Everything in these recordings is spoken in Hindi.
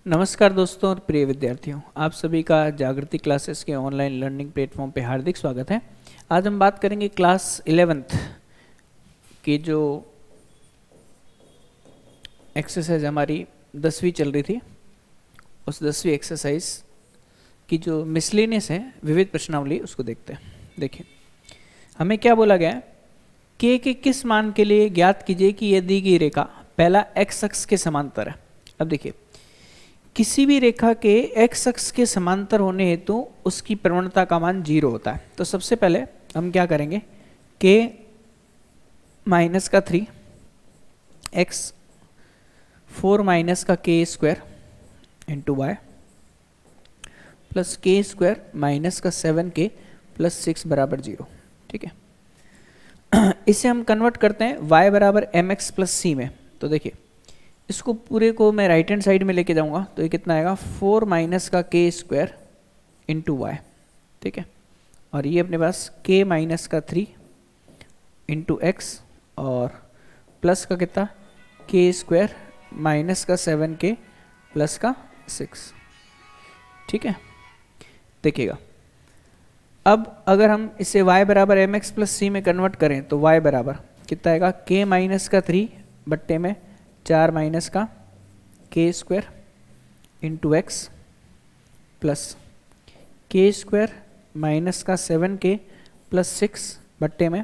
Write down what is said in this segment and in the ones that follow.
नमस्कार दोस्तों और प्रिय विद्यार्थियों, आप सभी का जागृति क्लासेस के ऑनलाइन लर्निंग प्लेटफॉर्म पे हार्दिक स्वागत है। आज हम बात करेंगे क्लास 11th की जो एक्सरसाइज हमारी 10वीं चल रही थी, उस 10वीं एक्सरसाइज की जो मिसलेनियस है विविध प्रश्नावली, उसको देखते हैं। देखिए, हमें क्या बोला गया है, के किस मान के लिए ज्ञात कीजिए कि यह दी गई रेखा पहला एक्स अक्ष के समांतर है। अब देखिए, किसी भी रेखा के एक्स अक्ष के समांतर होने हेतु उसकी प्रवणता का मान 0 होता है। तो सबसे पहले हम क्या करेंगे, k माइनस का 3 x 4 माइनस का k square into Y plus k square minus का 7k प्लस 6 बराबर 0। ठीक है, इसे हम कन्वर्ट करते हैं y बराबर mx प्लस c में। तो देखिए, इसको पूरे को मैं राइट हैंड साइड में लेके जाऊंगा तो ये कितना आएगा, 4 माइनस का k स्क्वायर इंटू वाई। ठीक है, और ये अपने पास k माइनस का 3 इंटू एक्स और प्लस का कितना, k स्क्वायर माइनस का 7k प्लस का 6। ठीक है, देखिएगा, अब अगर हम इसे y बराबर mx प्लस c में कन्वर्ट करें तो y बराबर कितना आएगा, k माइनस का 3 बट्टे में 4 माइनस का k square into x plus k square minus का 7k प्लस 6 बट्टे में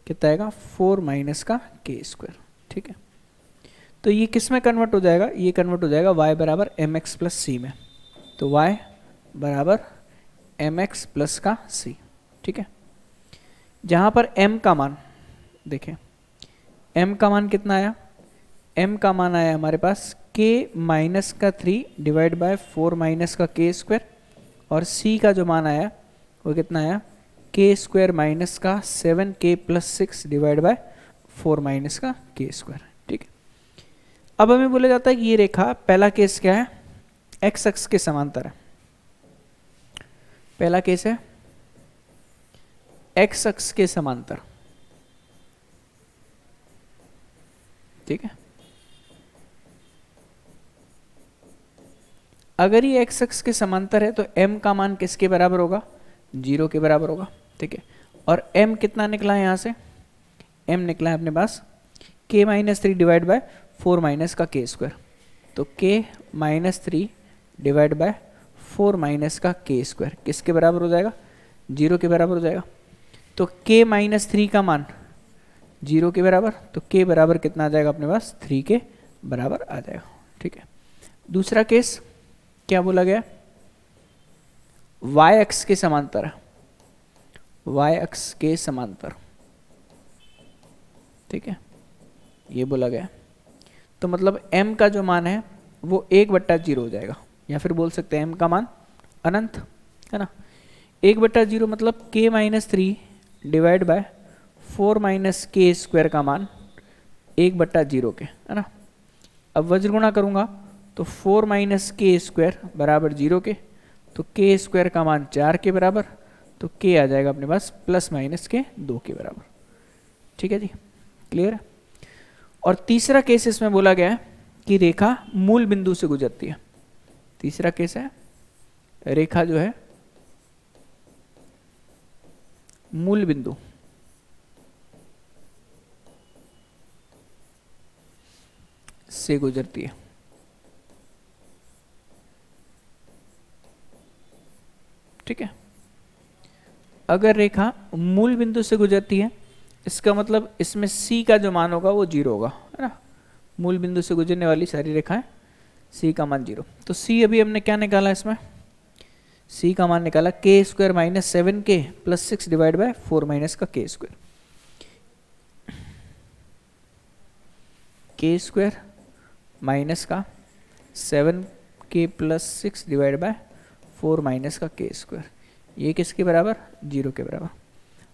कितना आएगा, 4 माइनस का k स्क्वायर। ठीक है, तो ये किस में कन्वर्ट हो जाएगा, ये कन्वर्ट हो जाएगा y बराबर mx प्लस c में। तो y बराबर mx प्लस का c। ठीक है, जहाँ पर m का मान देखें, m का मान कितना आया, m का मान आया हमारे पास k माइनस का 3 डिवाइड बाय 4 माइनस का k स्क्वायर, और c का जो मान आया वो कितना आया, k स्क्वायर माइनस का 7k plus 6 divide by 4 minus का k स्क्वायर। ठीक है, अब हमें बोला जाता है कि ये रेखा, पहला केस क्या है, x अक्ष के समांतर है। पहला केस है x अक्ष के समांतर। ठीक है, अगर ये x अक्ष के समांतर है तो m का मान किसके बराबर होगा, 0 के बराबर होगा। ठीक है, और m कितना निकला है, यहाँ से m निकला है अपने पास k minus 3 divide by 4 minus का k स्क्वायर। तो k minus 3 divide by 4 minus का k स्क्वायर किसके बराबर हो जाएगा, 0 के बराबर हो जाएगा। तो k माइनस 3 का मान 0 के बराबर, तो k बराबर कितना आ जाएगा अपने पास, 3 के बराबर आ जाएगा। ठीक है, दूसरा केस क्या बोला गया, y अक्ष के समांतर है, y अक्ष के समांतर। ठीक है, ये बोला गया, तो मतलब m का जो मान है वो 1/0 हो जाएगा, या फिर बोल सकते हैं m का मान अनंत है ना। 1/0 मतलब k minus 3 divide by 4 minus k square का मान 1/0 के है ना। अब वज्र गुणा करूंगा तो 4 माइनस k स्क्वायर बराबर 0 के, तो k स्क्वायर का मान 4 के बराबर, तो k आ जाएगा अपने पास प्लस माइनस के 2 के बराबर। ठीक है जी, क्लियर है। और तीसरा केस इसमें बोला गया है कि रेखा मूल बिंदु से गुजरती है। तीसरा केस है, रेखा जो है मूल बिंदु से गुजरती है। ठीक है, अगर रेखा मूल बिंदु से गुजरती है, इसका मतलब इसमें c का जो मान होगा वो 0 होगा, है ना। मूल बिंदु से गुजरने वाली सारी रेखाएं c का मान 0। तो c अभी हमने क्या निकाला, इसमें c का मान निकाला k square minus 7k plus 6 divide by 4 minus का k square. k square minus का 7k plus 6 divide by 4 minus का k स्क्वायर, ये किसके बराबर, 0 के बराबर।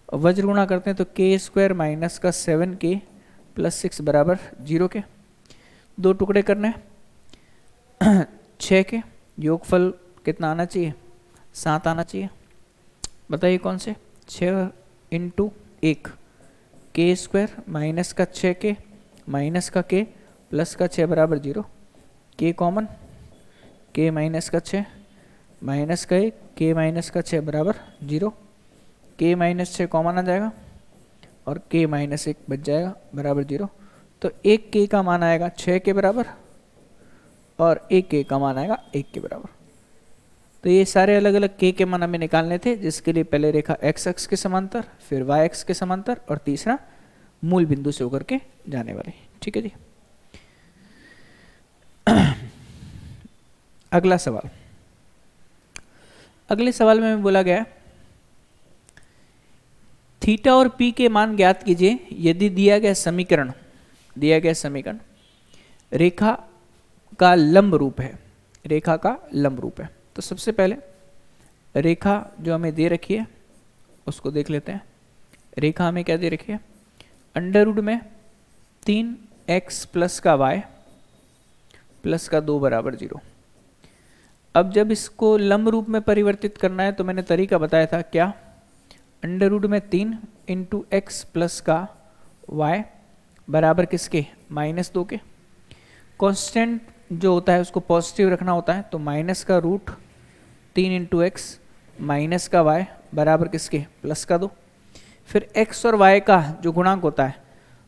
और वज्र गुणा करते हैं तो k स्क्वायर माइनस का 7k प्लस 6 बराबर 0 के। दो टुकड़े करने हैं 6 के, योगफल कितना आना चाहिए, 7 आना चाहिए। बताइए कौन से, 6 इंटू 1, k स्क्वायर माइनस का 6k माइनस का k प्लस का 6 बराबर 0, k कॉमन, के माइनस का 6 माइनस का 1 के माइनस का 6 बराबर 0, के माइनस 6 कॉमन आ जाएगा और के माइनस 1 बच जाएगा बराबर 0। तो एक के का मान आएगा 6 के बराबर और एक के का मान आएगा 1 के बराबर। तो ये सारे अलग अलग के मान हमें निकालने थे, जिसके लिए पहले रेखा x अक्ष के समांतर, फिर y अक्ष के समांतर और तीसरा मूल बिंदु से होकर के जाने वाले। ठीक है जी। अगला सवाल, अगले सवाल में बोला गया थीटा और पी के मान ज्ञात कीजिए यदि दिया गया समीकरण रेखा का लंब रूप है, रेखा का लंब रूप है। तो सबसे पहले रेखा जो हमें दे रखी है उसको देख लेते हैं। रेखा हमें क्या दे रखी है, अंडर रूट में 3x प्लस का y प्लस का 2 बराबर 0। अब जब इसको लंब रूप में परिवर्तित करना है तो मैंने तरीका बताया था क्या, अंडर रूट में 3 इंटू एक्स प्लस का y बराबर किसके, -2 के। कांस्टेंट जो होता है उसको पॉजिटिव रखना होता है, तो माइनस का रूट 3 इंटू एक्स माइनस का y बराबर किसके, +2। फिर x और y का जो गुणांक होता है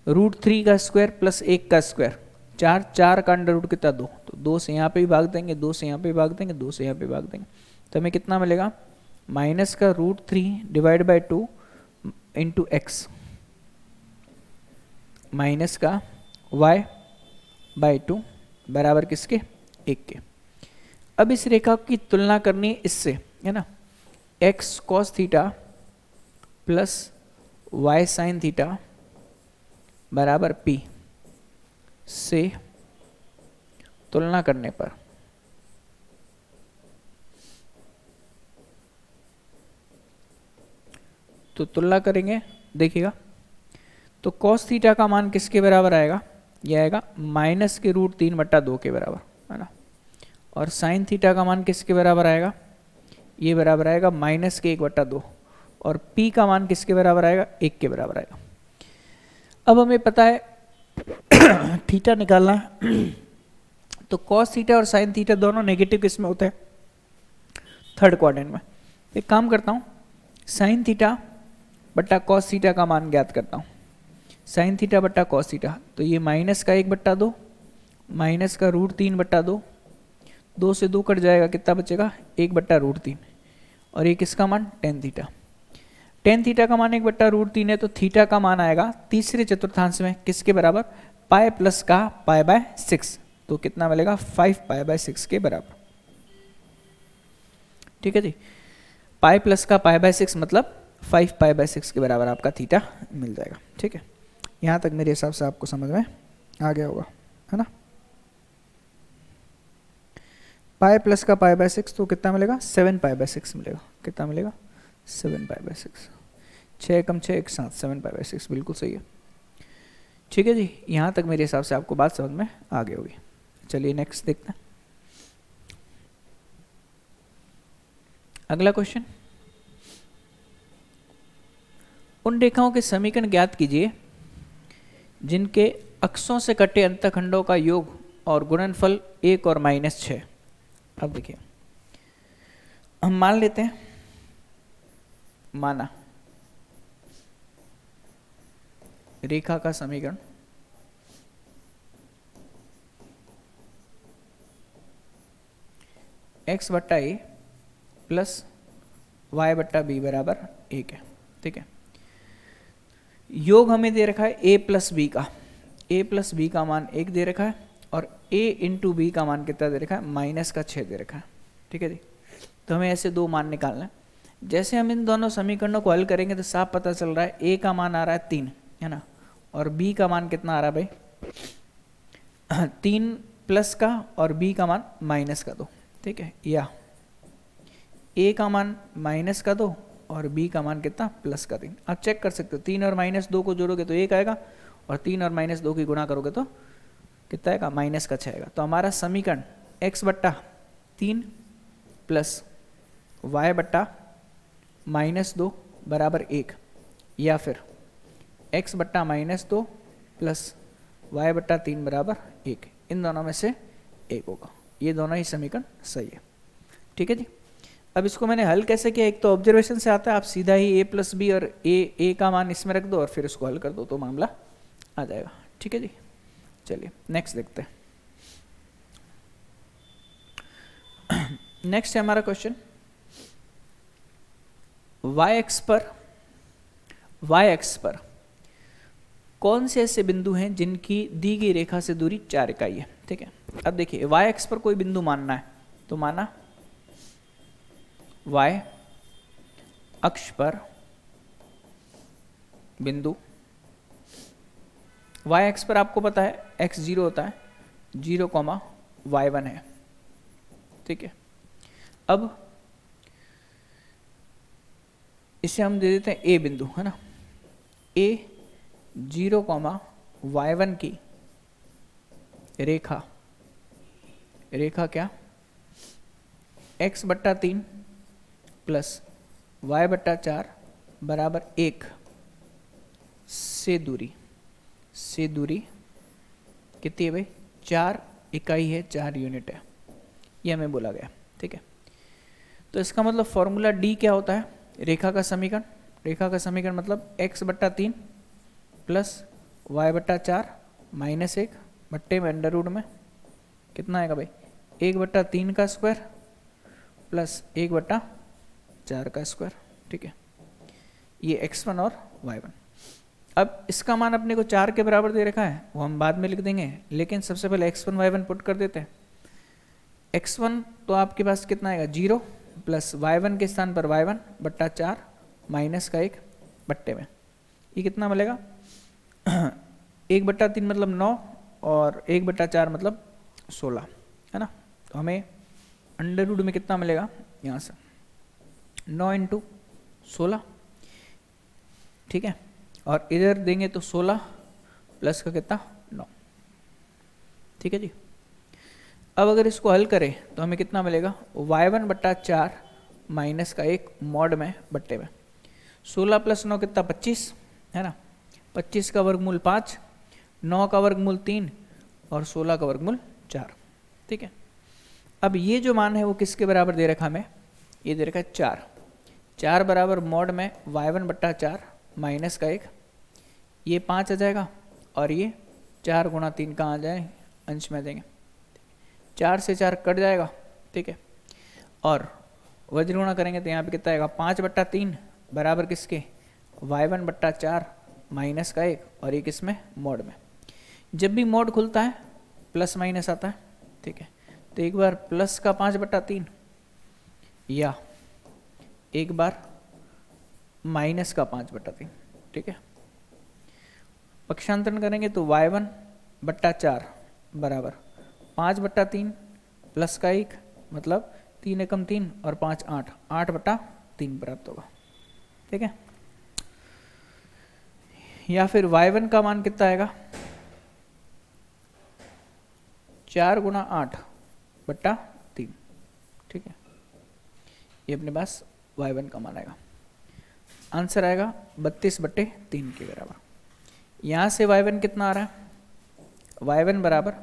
√3 का स्क्वायर प्लस 1 का स्क्वायर, 4 का अंडर रूट कितना 2, तो 2 से यहाँ पे भी भाग देंगे, 2 से यहाँ पे भाग देंगे, 2 से यहाँ पे भाग देंगे, तो हमें कितना मिलेगा, माइनस का √3 divide by 2 into x minus का y बाई 2 बराबर किसके, 1 के। अब इस रेखा की तुलना करनी है इससे, है ना, x cos theta plus y sin theta बराबर p से तुलना करने पर तो तुलना करेंगे, देखिएगा तो cos थीटा का मान किसके बराबर आएगा, यह आएगा -√3/2 के बराबर, है ना। और साइन थीटा का मान किसके बराबर आएगा, ये बराबर आएगा -1/2 और p का मान किसके बराबर आएगा, 1 के बराबर आएगा। अब हमें पता है थीटा निकालना है तो cos थीटा और साइन थीटा दोनों नेगेटिव किस में होते हैं, थर्ड क्वाड्रेंट में। एक काम करता हूँ, साइन थीटा बट्टा cos थीटा का मान ज्ञात करता हूँ, साइन थीटा बट्टा cos थीटा, तो ये -1/2 माइनस का √3/2, 2 से 2 कट जाएगा, कितना बचेगा, 1/√3 और ये किसका मान, tan थीटा। tan थीटा का मान 1/√3 है, तो थीटा का मान आएगा तीसरे चतुर्थांश में किसके बराबर, पाई प्लस का π/6, तो कितना मिलेगा, 5π/6 के बराबर। ठीक है जी, पाई प्लस का π/6 मतलब 5π/6 के बराबर आपका थीटा मिल जाएगा। ठीक है, यहाँ तक मेरे हिसाब से आपको समझ में आ गया होगा, है ना। पाई प्लस का π/6 तो कितना मिलेगा, 7π/6 मिलेगा, कितना मिलेगा, 7π/6, 6 कम 6 एक साथ 7π/6, बिल्कुल सही है। ठीक है जी, यहाँ तक मेरे हिसाब से आपको बात समझ में आ गई होगी। चलिए नेक्स्ट देखते हैं, अगला क्वेश्चन, उन रेखाओं के समीकरण ज्ञात कीजिए जिनके अक्षों से कटे अंतखंडों का योग और गुणनफल 1 और -6। अब देखिए, हम मान लेते हैं, माना रेखा का समीकरण x/a प्लस y/b बराबर 1 है। ठीक है, योग हमें दे रखा है a प्लस b का, a प्लस b का मान 1 दे रखा है और a इंटू b का मान कितना दे रखा है, -6 दे रखा है। ठीक है जी, तो हमें ऐसे दो मान निकालना है। जैसे हम इन दोनों समीकरणों को हल करेंगे तो साफ पता चल रहा है a का मान आ रहा है 3, है ना, और b का मान कितना आ रहा है भाई, 3 प्लस का और b का मान -2। ठीक है, या a का मान -2 और b का मान कितना, +3। आप चेक कर सकते हो, 3 और -2 को जोड़ोगे तो 1 आएगा और 3 और -2 की गुणा करोगे तो कितना आएगा, -6 आएगा। तो हमारा समीकरण x/3 प्लस y/-2 बराबर 1, या फिर x/-2 प्लस y/3 बराबर 1, इन दोनों में से 1 होगा। ये दोनों ही समीकरण सही है। ठीक है जी। अब इसको मैंने हल कैसे किया, एक तो ऑब्जर्वेशन से आता है, आप सीधा ही a प्लस बी और a का मान इसमें रख दो और फिर इसको हल कर दो तो मामला आ जाएगा। ठीक है जी। चलिए नेक्स्ट देखते हैं। नेक्स्ट है हमारा क्वेश्चन, y एक्स पर कौन से ऐसे बिंदु हैं जिनकी दी गई रेखा से दूरी 4 इकाई है। ठीक है, अब देखिए y एक्स पर कोई बिंदु मानना है तो माना y अक्ष पर बिंदु, y एक्स पर आपको पता है x 0 होता है, 0, y1 है। ठीक है, अब इसे हम दे देते हैं a बिंदु, है ना। a 0, y1 की रेखा क्या, x/3 प्लस y/4 बराबर 1 से दूरी कितनी है भाई, 4 इकाई है, 4 यूनिट है, ये हमें बोला गया। ठीक है, तो इसका मतलब फॉर्मूला डी क्या होता है, रेखा का समीकरण मतलब x/3 प्लस y/4 माइनस 1 बट्टे में अंडर रूट में कितना आएगा भाई, 1/3 का स्क्वायर प्लस 1/4 का स्क्वायर। ठीक है, ये x1 और y1। अब इसका मान अपने को 4 के बराबर दे रखा है, वो हम बाद में लिख देंगे, लेकिन सबसे पहले x1 y1 पुट कर देते हैं। x1 तो आपके पास कितना आएगा, 0 प्लस y1 के स्थान पर y1/4 माइनस का 1 बट्टे में, ये कितना मिलेगा 1/3 मतलब 9 और 1/4 मतलब 16, है ना। तो हमें अंडर रूट में कितना मिलेगा, यहाँ से 9 × 16। ठीक है, और इधर देंगे तो 16 प्लस का कितना 9। ठीक है जी। अब अगर इसको हल करें तो हमें कितना मिलेगा, y1/4 माइनस का 1 मॉड में बट्टे में 16 प्लस 9 कितना 25, है ना। 25 का वर्गमूल 5, 9 का वर्गमूल 3 और 16 का वर्गमूल 4। ठीक है, अब ये जो मान है वो किसके बराबर दे रखा हमें, ये दे रखा है 4 बराबर मॉड में y1/4 माइनस का 1, ये 5 आ जाएगा और ये 4 × 3 कहाँ आ जाए, अंश में देंगे, 4 से 4 कट जाएगा। ठीक है, और वज्र गुणा करेंगे तो यहाँ पे कितना आएगा, 5/3 बराबर किसके, y1/4 माइनस का 1 और ये किसमें, मॉड में। जब भी मॉड खुलता है प्लस माइनस आता है। ठीक है, तो एक बार प्लस का 5/3 या एक बार माइनस का 5/3। ठीक है, पक्षांतरण करेंगे तो y1/4 बराबर 5/3 प्लस का 1 मतलब 3 एकम 3 और 5 8, 8/3 प्राप्त होगा। ठीक है, या फिर y1 का मान कितना आएगा, 4 × 8/3। ठीक है, ये अपने पास y1 का मान आएगा, आंसर आएगा 32/3 के बराबर। यहाँ से y1 कितना आ रहा है, y1 बराबर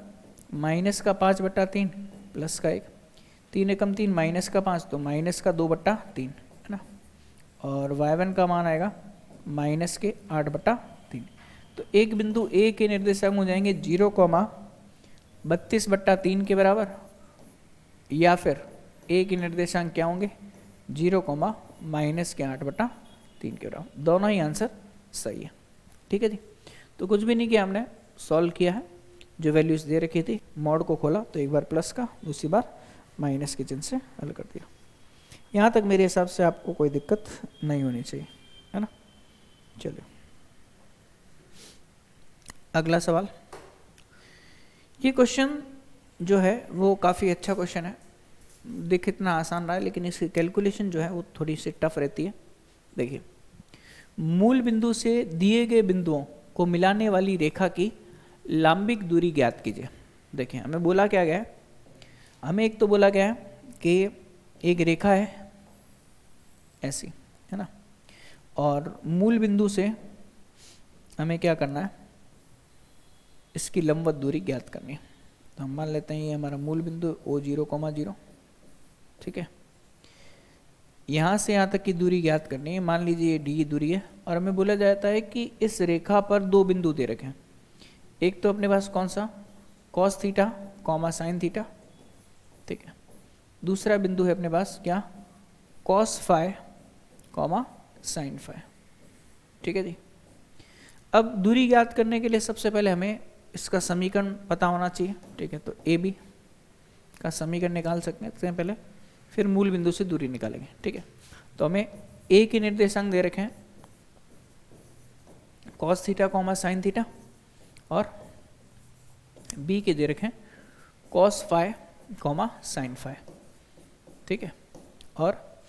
माइनस का 5/3 प्लस का 1, 3 एकम 3 माइनस का 5 तो माइनस का 2/3, है ना। और y1 का मान आएगा माइनस के 8/3। तो एक बिंदु A के निर्देशांक हो जाएंगे 0, 32/3 के बराबर, या फिर A के निर्देशांक क्या होंगे 0, माइनस के 8/3 के बराबर। दोनों ही आंसर सही है। ठीक है जी, तो कुछ भी नहीं किया, हमने सॉल्व किया है, जो वैल्यूज दे रखी थी मॉड को खोला तो एक बार प्लस का, दूसरी बार माइनस के चिन्ह से हल कर दिया। यहाँ तक मेरे हिसाब से आपको कोई दिक्कत नहीं होनी चाहिए, है ना। चलिए अगला सवाल। ये क्वेश्चन जो है वो काफ़ी अच्छा क्वेश्चन है, देख इतना आसान रहा है लेकिन इसकी कैलकुलेशन जो है वो थोड़ी सी टफ रहती है। देखिए, मूल बिंदु से दिए गए बिंदुओं को मिलाने वाली रेखा की लंबिक दूरी ज्ञात कीजिए। देखिए हमें बोला क्या गया है, हमें एक तो बोला गया है कि एक रेखा है ऐसी, है ना, और मूल बिंदु से हमें क्या करना है, इसकी लंबवत दूरी ज्ञात करनी है। तो हम मान लेते हैं ये हमारा मूल बिंदु O0, 0, ठीक है। यहाँ से यहाँ तक की दूरी ज्ञात करनी है। मान लीजिए ये डी की दूरी है और हमें बोला जाता है कि इस रेखा पर दो बिंदु दे रखे हैं। एक तो अपने पास कौन सा, cos theta comma sine theta, ठीक है। दूसरा बिंदु है अपने पास क्या, cos phi comma sine phi, ठीक है जी। अब दूरी ज्ञात करने के लिए सबसे पहले हमें इसका समीकरण पता होना चाहिए, ठीक है। तो ए बी का समीकरण निकाल सकते हैं पहले, फिर मूल बिंदु से दूरी निकालेंगे, ठीक है। तो हमें ए के निर्देशांक दे रखे हैं cos theta comma sine theta, और बी के दे रखे हैं cos phi comma sine phi, ठीक है। और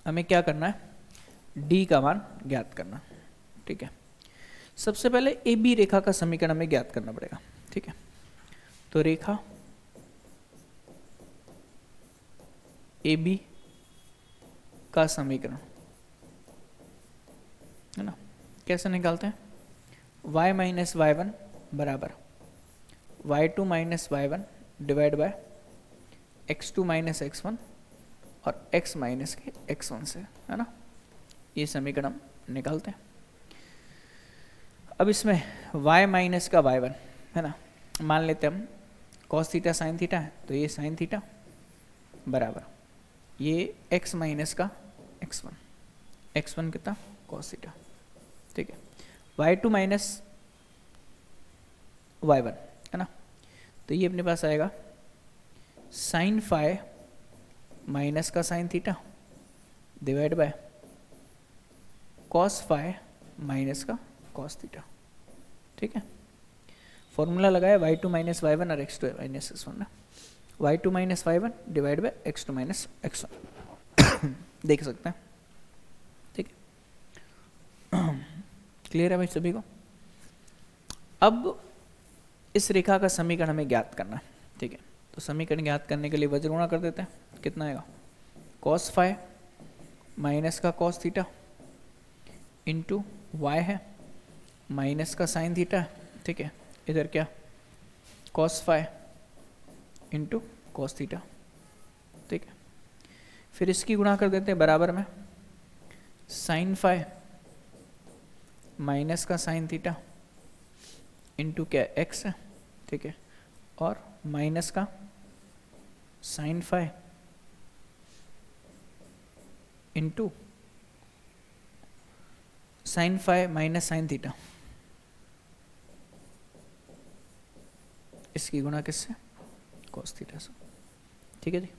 हमें क्या करना है, डी का मान ज्ञात करना, ठीक है। सबसे पहले ए बी रेखा का समीकरण हमें ज्ञात करना पड़ेगा, ठीक है। तो रेखा ए बी का समीकरण है ना, कैसे निकालते हैं, y माइनस वाई वन बराबर y2 minus Y one divide by x2 minus x1 और x माइनस के x1 से, है ना। ये समीकरण हम निकालते हैं। अब इसमें y माइनस का y1 है ना, मान लेते हम cos थीटा साइन थीटा है, तो ये साइन थीटा बराबर ये x माइनस का x1, x1 कितना cos थीटा, ठीक है। y2 माइनस y1 है ना, तो ये अपने पास आएगा साइन फाई माइनस का sine theta divide by cos phi minus का कॉस थीटा, ठीक है। फॉर्मूला लगाया y2 माइनस y1 और x2 माइनस x1 ना, y2 minus y1 divide by x2 minus x1 देख सकते हैं, ठीक है। क्लियर है भाई सभी को। अब इस रेखा का समीकरण हमें ज्ञात करना है, ठीक है। तो समीकरण ज्ञात करने के लिए वज्र गुणा कर देते हैं, कितना आएगा कॉस फाई माइनस का कॉस थीटा इंटू वाई है माइनस का साइन थीटा, ठीक है। इधर क्या cos phi into cos theta, ठीक है। फिर इसकी गुणा कर देते हैं बराबर में साइन फाई माइनस का साइन थीटा इंटू क्या एक्स है, ठीक है, और माइनस का sine phi into sine phi minus sine theta, इसकी गुणा किससे, कॉस थीटा से, ठीक है जी।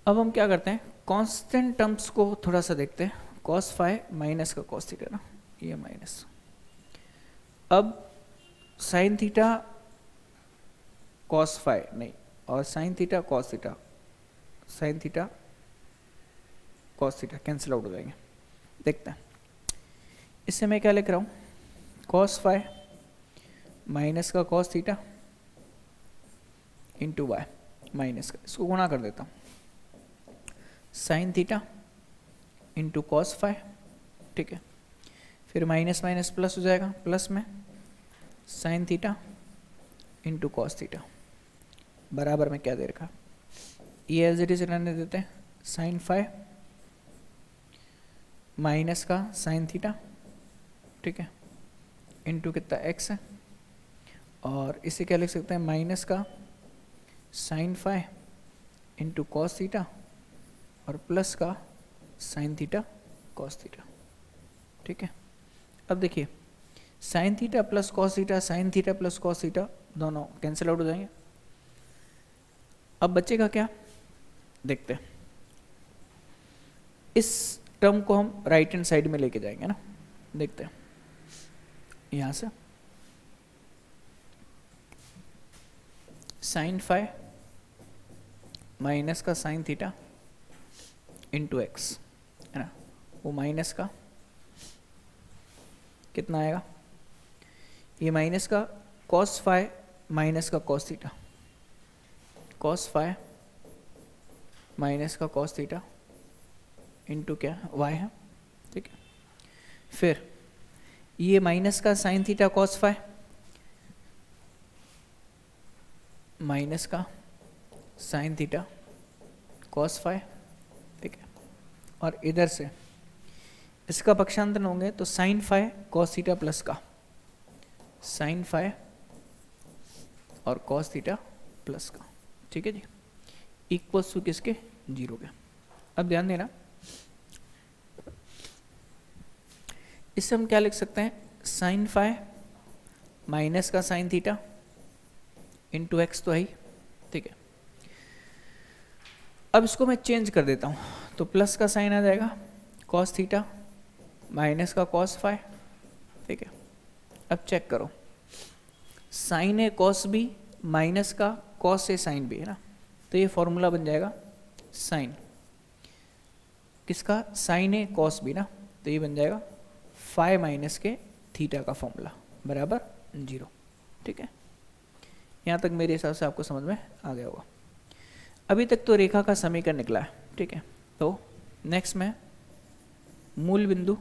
अब हम क्या करते हैं, कांस्टेंट टर्म्स को थोड़ा सा देखते हैं। कॉस फाई माइनस का कॉस थीटा ना, ये माइनस, अब साइन थीटा कॉस फाई नहीं, और sign theta cos theta, sine theta cos theta cancel out हो जाएंगे। देखते हैं, इससे मैं क्या लिख रहा हूँ, कॉस फाई माइनस का cos theta into Y minus का, इसको गुणा कर देता हूँ sine theta into cos phi, ठीक है। फिर माइनस माइनस प्लस हो जाएगा, प्लस में sign theta into cos theta बराबर में क्या दे रखा, ये एज इट इज रहने देते हैं, साइन फाई माइनस का साइन थीटा, ठीक है, इंटू कितना एक्स है, और इसे क्या लिख सकते हैं, माइनस का sine phi into cos theta और प्लस का साइन थीटा कॉस थीटा, ठीक है। अब देखिए sine theta plus cos theta, sine theta plus cos theta दोनों कैंसिल आउट हो जाएंगे। अब बचेगा क्या, देखते हैं, इस टर्म को हम राइट हैंड साइड में लेके जाएंगे ना, देखते हैं यहां से साइन फाई माइनस का साइन थीटा इंटू एक्स है ना, वो माइनस का कितना आएगा, ये माइनस का कॉस फाई माइनस का cos theta, cos phi minus का कॉस थीटा इंटू क्या वाई है, ठीक है। फिर ये माइनस का sine theta cos phi minus का साइन थीटा कॉस फाई, ठीक है, और इधर से इसका पक्षांतर होंगे तो sine phi cos theta plus का साइन फाई और कॉस थीटा प्लस का, ठीक है जी, इक्वल्स टू किसके, 0 के। अब ध्यान देना, इससे हम क्या लिख सकते हैं, साइन फाई माइनस का साइन थीटा इंटू एक्स तो है ही, ठीक है। अब इसको मैं चेंज कर देता हूँ, तो प्लस का साइन आ जाएगा कॉस थीटा माइनस का कॉस फाई, ठीक है। अब चेक करो, साइन ए कॉस बी माइनस का कॉस ए साइन बी है ना, तो ये फॉर्मूला बन जाएगा साइन किसका, साइन ए कॉस बी ना, तो ये बन जाएगा फाई माइनस के थीटा का फॉर्मूला बराबर 0, ठीक है। यहाँ तक मेरे हिसाब से आपको समझ में आ गया होगा। अभी तक तो रेखा का समीकरण निकला है, ठीक है। तो नेक्स्ट में मूल बिंदु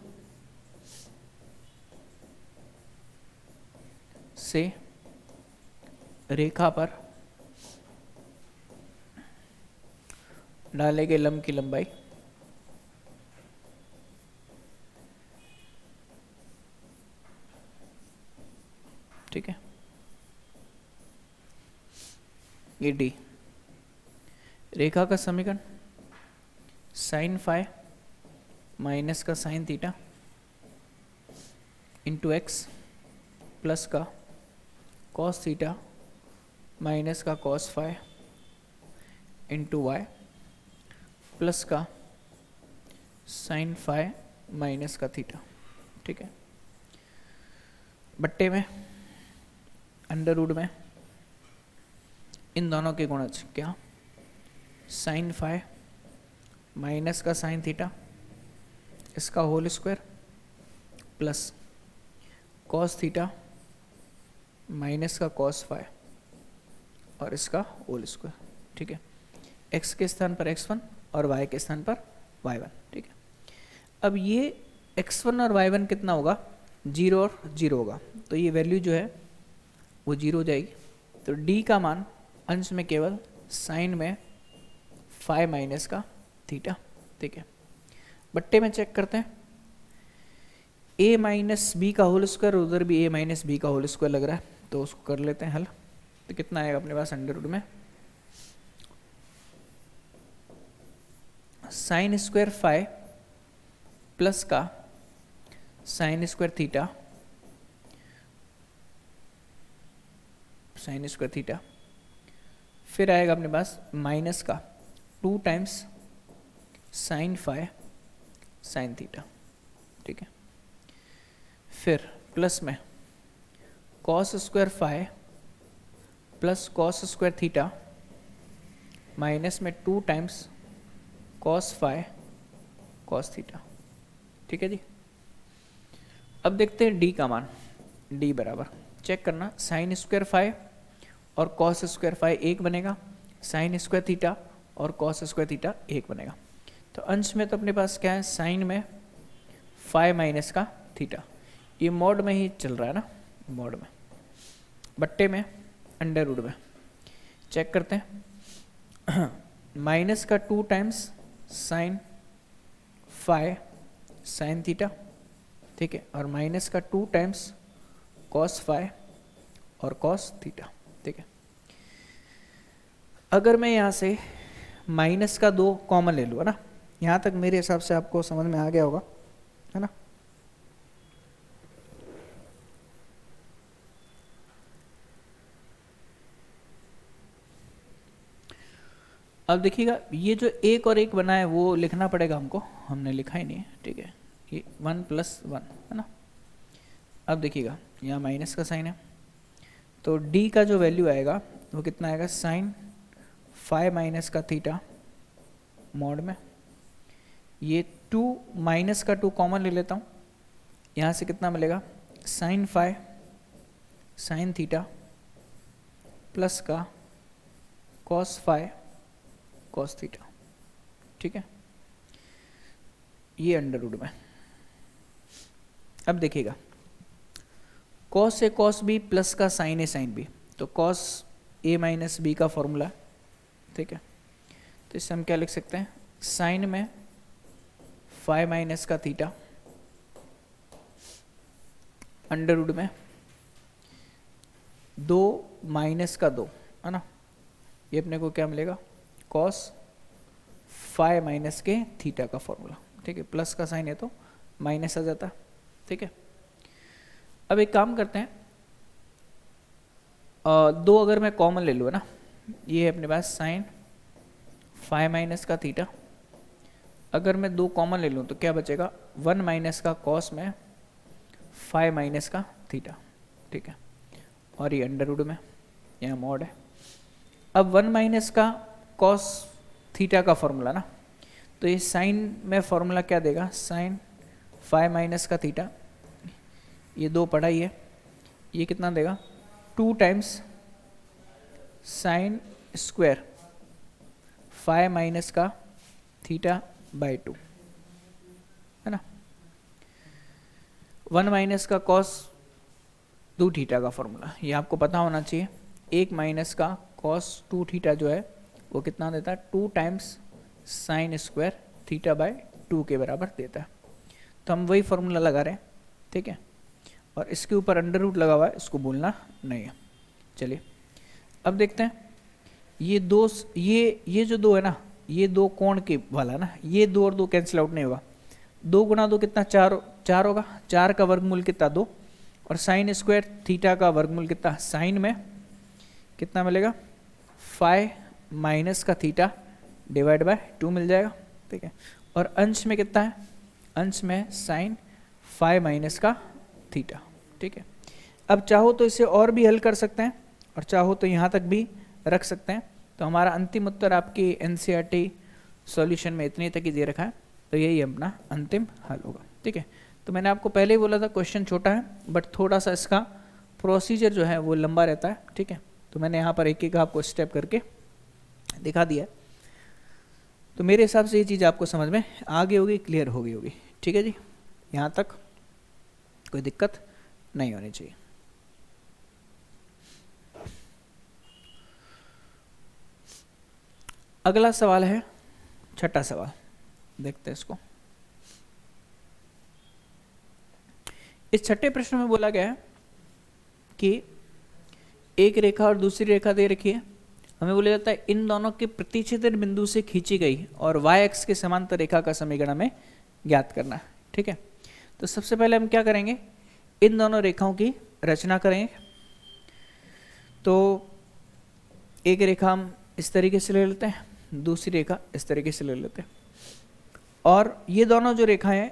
से रेखा पर डाले गए लंब की लंबाई ठीक है, ये डी, रेखा का समीकरण साइन फाई माइनस का sine theta into x plus का कॉस थीटा माइनस का cos phi into Y plus का साइन फाई माइनस का थीटा, ठीक है। बट्टे में अंडर रूट में इन दोनों के गुणज क्या, साइन फाई माइनस का साइन थीटा इसका whole square plus cos theta minus का कॉस फाई और इसका होल स्क्वायर, ठीक है। x के स्थान पर x1 और y के स्थान पर y1, ठीक है। अब ये x1 और y1 कितना होगा, 0 और 0 होगा, तो ये वैल्यू जो है वो 0 हो जाएगी। तो d का मान अंश में केवल साइन में फाई माइनस का थीटा, ठीक है। बट्टे में चेक करते हैं, a माइनस बी का होल स्क्वायर, उधर भी a माइनस बी का होल स्क्वायर लग रहा है, तो उसको कर लेते हैं हल। तो कितना आएगा अपने पास अंडर रूट में साइन स्क्वायर फाई प्लस का sine square theta sine square theta, फिर आएगा अपने पास माइनस का 2 times sine phi sine theta, ठीक है। फिर प्लस में cos square phi plus cos square theta minus में 2 times cos phi cos theta, ठीक है जी। अब देखते हैं डी का मान, डी बराबर चेक करना, साइन स्क्वायर फाई और कॉस स्क्वायर फाई 1 बनेगा, साइन स्क्वायर थीटा और कॉस स्क्वायर थीटा 1 बनेगा। तो अंश में तो अपने पास क्या है, साइन में फाई माइनस का थीटा, ये मॉड में ही चल रहा है ना, मॉड में। बट्टे में अंडर रूट में चेक करते हैं, माइनस का 2 times sine phi sine theta, ठीक है, और माइनस का 2 टाइम्स कॉस फाई और कॉस थीटा, ठीक है। अगर मैं यहाँ से माइनस का 2 कॉमन ले लूँ, है ना, यहाँ तक मेरे हिसाब से आपको समझ में आ गया होगा, है ना। अब देखिएगा, ये जो 1 और 1 बना है वो लिखना पड़ेगा हमको, हमने लिखा ही नहीं है, ठीक है। ये 1 + 1 है ना। अब देखिएगा यहाँ माइनस का साइन है, तो d का जो वैल्यू आएगा वो कितना आएगा, साइन फाई माइनस का थीटा मॉड में, ये 2 माइनस का 2 कॉमन ले लेता हूँ, यहाँ से कितना मिलेगा, sine phi sine theta plus का कॉस फाई कॉस थीटा, ठीक है, ये अंडर रूट में। अब देखिएगा, cos A cos B plus का साइन ए साइन बी, तो कॉस ए माइनस बी का फॉर्मूला, ठीक है। तो इससे हम क्या लिख सकते हैं, साइन में फाइव माइनस का थीटा अंडर रूट में 2 माइनस का 2, है ना, ये अपने को क्या मिलेगा, कॉस फाइव माइनस के थीटा का फॉर्मूला, ठीक है। प्लस का साइन है तो माइनस आ जाता है, ठीक है। अब एक काम करते हैं, दो अगर मैं कॉमन ले लूँ ना, ये है अपने पास साइन फाइव माइनस का थीटा, अगर मैं दो कॉमन ले लूँ तो क्या बचेगा, 1 माइनस का कॉस में 5 माइनस का थीटा, ठीक है। और ये अंडर रूट में यहाँ मॉड है। अब 1 माइनस का कॉस थीटा का फॉर्मूला ना, तो ये साइन में फॉर्मूला क्या देगा, साइन 5 माइनस का थीटा, ये दो पढ़ा ही है, ये कितना देगा, 2 टाइम्स साइन स्क्वायर 5 माइनस का थीटा बाई 2, है ना। 1 माइनस का कॉस 2 थीटा का फॉर्मूला, ये आपको पता होना चाहिए। 1 माइनस का कॉस 2 थीटा जो है वो कितना देता है, 2 times sign square theta by 2 के बराबर देता है। तो हम वही फॉर्मूला लगा रहे हैं, ठीक है। और इसके ऊपर अंडर रूट लगा हुआ है, इसको भूलना नहीं है। चलिए अब देखते हैं, ये दो, ये जो दो है ना, ये दो कोण के वाला ना, ये 2 और 2 कैंसिल आउट नहीं होगा, 2 गुना 2 कितना, 4 होगा, 4 का वर्गमूल कितना 2, और साइन स्क्वायर थीटा का वर्गमूल कितना, साइन में कितना मिलेगा, 5 माइनस का थीटा डिवाइड बाय 2 मिल जाएगा, ठीक है। और अंश में कितना है, अंश में साइन 5 माइनस का थीटा, ठीक है। अब चाहो तो इसे और भी हल कर सकते हैं, और चाहो तो यहाँ तक भी रख सकते हैं। तो हमारा अंतिम उत्तर आपकी एनसीईआरटी सॉल्यूशन में इतने तक ही दे रखा है, तो यही अपना अंतिम हल होगा, ठीक है। तो मैंने आपको पहले ही बोला था क्वेश्चन छोटा है, बट थोड़ा सा इसका प्रोसीजर जो है वो लंबा रहता है, ठीक है। तो मैंने यहाँ पर एक एक आपको स्टेप करके दिखा दिया है। तो मेरे हिसाब से ये चीज़ आपको समझ में आ गई होगी, क्लियर हो गई होगी, ठीक है जी। यहाँ तक कोई दिक्कत नहीं होनी चाहिए। अगला सवाल है, छठा सवाल, देखते हैं इसको। इस छठे प्रश्न में बोला गया है कि एक रेखा और दूसरी रेखा दे रखी है, हमें बोला जाता है इन दोनों के प्रतिच्छेदन बिंदु से खींची गई और y अक्ष के समांतर रेखा का समीकरण हमें ज्ञात करना है, ठीक है। तो सबसे पहले हम क्या करेंगे, इन दोनों रेखाओं की रचना करेंगे। तो एक रेखा हम इस तरीके से ले लेते हैं, दूसरी रेखा इस तरीके से ले लेते हैं, और ये दोनों जो रेखाएं हैं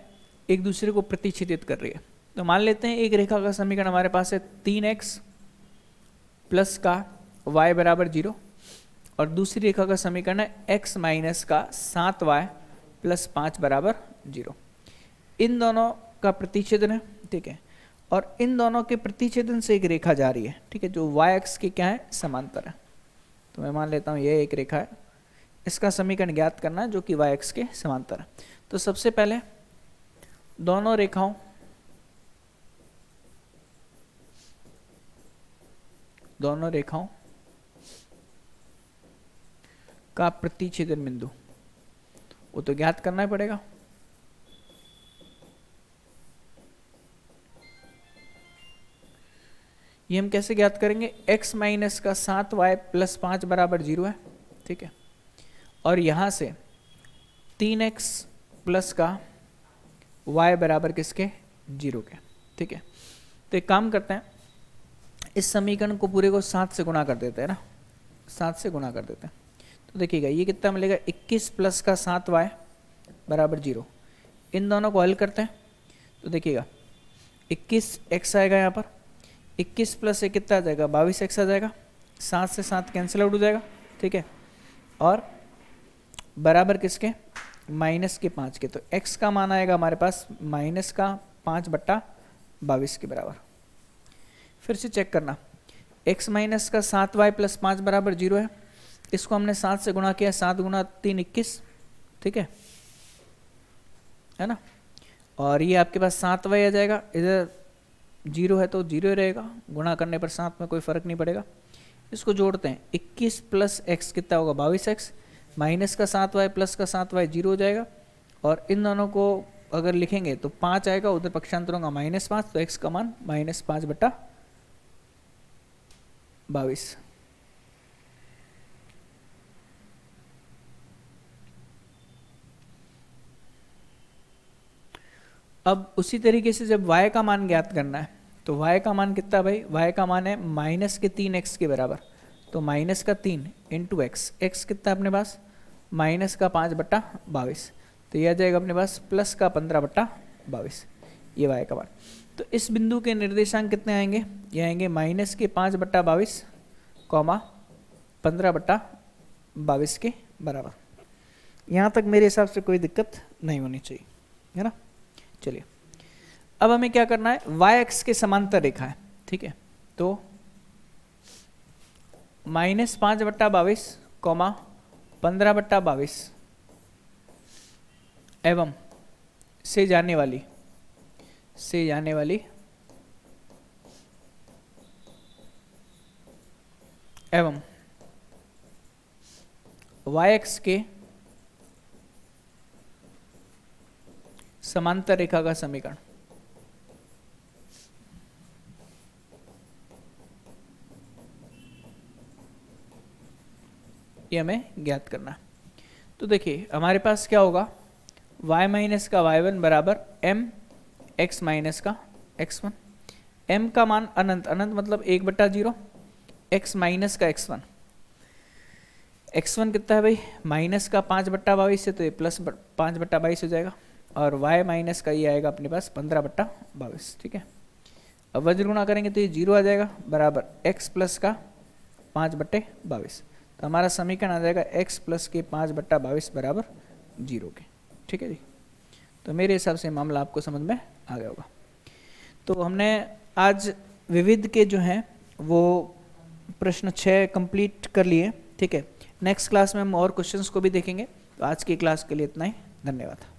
एक दूसरे को प्रतिच्छेदित कर रही है। तो मान लेते हैं एक रेखा का समीकरण हमारे पास है 3x प्लस का y बराबर 0, और दूसरी रेखा का समीकरण है x माइनस का 7y प्लस 5 बराबर 0। इन दोनों का प्रतिच्छेदन है, ठीक है, और इन दोनों के प्रतिच्छेदन से एक रेखा जा रही है, ठीक है, जो y अक्ष के क्या है, समांतर है। तो मैं मान लेता हूँ ये एक रेखा है, इसका समीकरण ज्ञात करना है जो कि y अक्ष के समांतर है। तो सबसे पहले दोनों रेखाओं का प्रतिच्छेदन बिंदु वो तो ज्ञात करना ही पड़ेगा। ये हम कैसे ज्ञात करेंगे, x माइनस का 7y प्लस 5 बराबर 0 है, ठीक है, और यहाँ से 3x प्लस का y बराबर किसके, 0 के, ठीक है। तो एक काम करते हैं, इस समीकरण को पूरे को 7 से गुणा कर देते हैं ना, 7 से गुणा कर देते हैं। तो देखिएगा ये कितना मिलेगा, 21 प्लस का 7y बराबर 0। इन दोनों को हल करते हैं तो देखिएगा 21x आएगा यहाँ पर, 21 प्लस से कितना आ जाएगा, 22x आ जाएगा, 7 से 7 कैंसिल आउट हो जाएगा, ठीक है, और बराबर किसके, माइनस के 5 के। तो x का मान आएगा हमारे पास माइनस का 5/22 के बराबर। फिर से चेक करना, x माइनस का 7y प्लस 5 बराबर 0 है, इसको हमने 7 से गुणा किया, 7 गुणा 3 21, ठीक है ना। और ये आपके पास 7y आ जाएगा, इधर 0 है तो 0 ही रहेगा, गुणा करने पर 7 में कोई फर्क नहीं पड़ेगा। इसको जोड़ते हैं, 21 प्लस एक्स कितना होगा 22x, माइनस का 7y प्लस का 7y 0 हो जाएगा, और इन दोनों को अगर लिखेंगे तो 5 आएगा, उधर पक्षांतरों का -5, तो x का मान -5/22। अब उसी तरीके से जब y का मान ज्ञात करना है तो y का मान कितना भाई, y का मान है -3x के बराबर, तो -3 इंटू एक्स, एक्स कितना अपने पास -5/22, तो यह आ जाएगा अपने पास +15/22, ये y का मान। तो इस बिंदु के निर्देशांक कितने आएंगे, ये आएंगे -5/22, 15/22 के बराबर। यहाँ तक मेरे हिसाब से कोई दिक्कत नहीं होनी चाहिए, है ना। चलिए अब हमें क्या करना है, y एक्स के समांतर रेखा है, ठीक है, तो -5/22, 15/22 एवं से जाने वाली एवं y एक्स के समांतर रेखा का समीकरण, ये हमें ज्ञात करना है। तो देखिए हमारे पास क्या होगा, y माइनस का y1 बराबर m x माइनस का x1, m का मान अनंत, अनंत मतलब 1/0, x माइनस का x1, x1 कितना है भाई माइनस का 5/22 है, तो ये प्लस 5/22 हो जाएगा, और y माइनस का ये आएगा अपने पास 15/22, ठीक है। अब वज्र गुणा करेंगे तो ये 0 आ जाएगा, बराबर x प्लस का 5/22, तो हमारा समीकरण आ जाएगा x प्लस के 5/22 बराबर 0 के, ठीक है जी। तो मेरे हिसाब से मामला आपको समझ में आ गया होगा। तो हमने आज विविध के जो हैं वो प्रश्न 6 कंप्लीट कर लिए, ठीक है। नेक्स्ट क्लास में हम और क्वेश्चंस को भी देखेंगे। तो आज की क्लास के लिए इतना ही, धन्यवाद।